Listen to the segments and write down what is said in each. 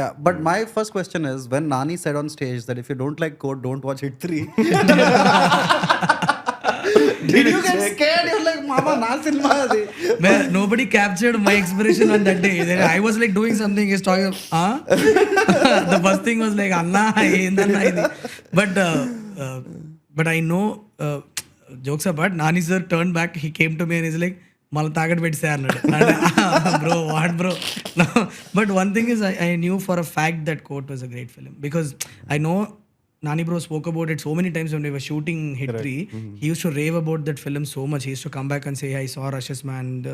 Yeah, but my first question is, when Nani said on stage that if you don't like code, don't watch Hit 3. Did you get scared? You're like, Mama, na cinema adi. Man, nobody captured my expression on that day. Then I was like doing something, he's talking, huh? The first thing was like, Anna, endanna idi. But I know, jokes apart, Nani sir turned back, he came to me and he's like, మళ్ళీ తాగట్టు పెట్టే అన్నాడు. Bro what bro. But one thing is, I knew for a fact that Court was a great film, because I know Nani bro spoke about it so many times when we were shooting Hit 3. He used to rave about that film so much. He used to come back and say, I saw Rush's Man. And,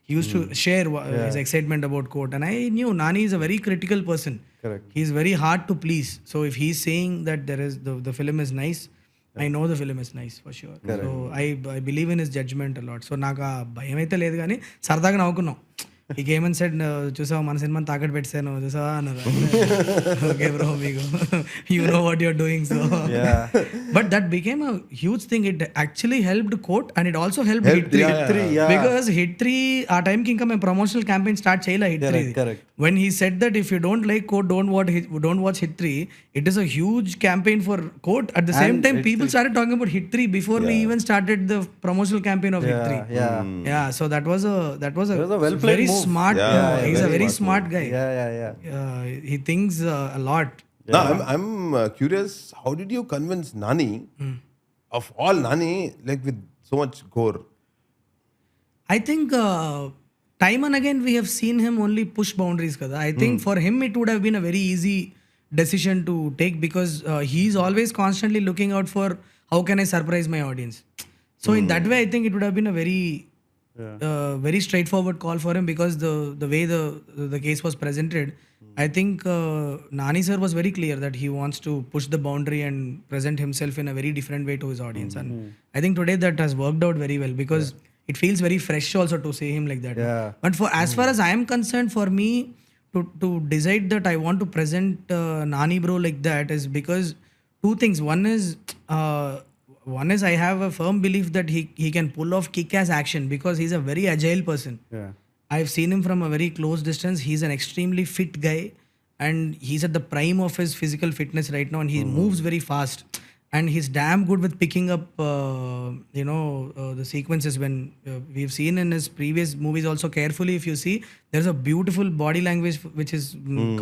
he used to share his excitement about Court. And I knew Nani is a very critical person. Correct. He's very hard to please. So if he's saying that the film is nice, I know the film is nice for sure. Correct. So I believe in his judgment a lot. So నాకు ఆ భయం అయితే లేదు, కానీ సరదాగా నవ్వుకున్నాం. ఈ game and set చూసావా మన సినిమాని తాకట్టు పెట్టాను చూసావా అన్నారు. ఓకే బ్రో, మీకు you know what you're doing. So but that became a huge thing. It actually helped Court and it also help Hit 3. Because Hit 3 ఆ టైంకి ఇంకా మేము ప్రమోషనల్ క్యాంపెయిన్ స్టార్ట్ చేయలే Hit 3. When he said that if you don't like Court, don't watch Hit 3, it is a huge campaign for Court. At the same time, people started talking about Hit 3 before we even started the promotional campaign of Hit 3. Yeah. So that was a well-played very move. smart. He's a very smart guy. Yeah. He thinks a lot. Now, I'm curious. How did you convince Nani, of all Nani, like with so much gore? I think time and again we have seen him only push boundaries kada. I think for him it would have been a very easy decision to take, because he's always constantly looking out for how can I surprise my audience. So in that way I think it would have been a very straightforward call for him, because the way the case was presented, I think Nani sir was very clear that he wants to push the boundary and present himself in a very different way to his audience. And I think today that has worked out very well, because it feels very fresh also to see him like that. But as far as I am concerned, for me to decide that I want to present Nani bro like that is because two things. One is I have a firm belief that he can pull off kick-ass action, because he's a very agile person. I've seen him from a very close distance. He's an extremely fit guy, and he's at the prime of his physical fitness right now, and he moves very fast. And he's damn good with picking up, the sequences. When we've seen in his previous movies also, carefully if you see, there's a beautiful body language which is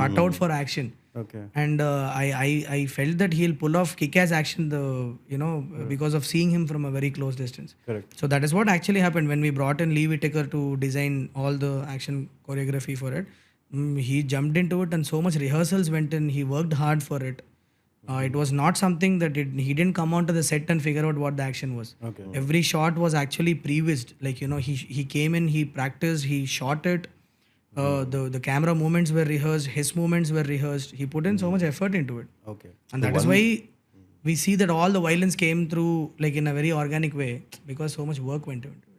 cut out for action. Okay. And I felt that he'll pull off kick-ass action, because of seeing him from a very close distance. Correct. So that is what actually happened when we brought in Lee Whitaker to design all the action choreography for it. He jumped into it, and so much rehearsals went in. He worked hard for it. It was not something that he didn't come onto the set and figure out what the action was. Okay. Every shot was actually pre-vised. Like, he came in, he practiced, he shot it. The camera movements were rehearsed, his movements were rehearsed. He put in so much effort into it. Okay. And that is why we see that all the violence came through like in a very organic way, because so much work went into it.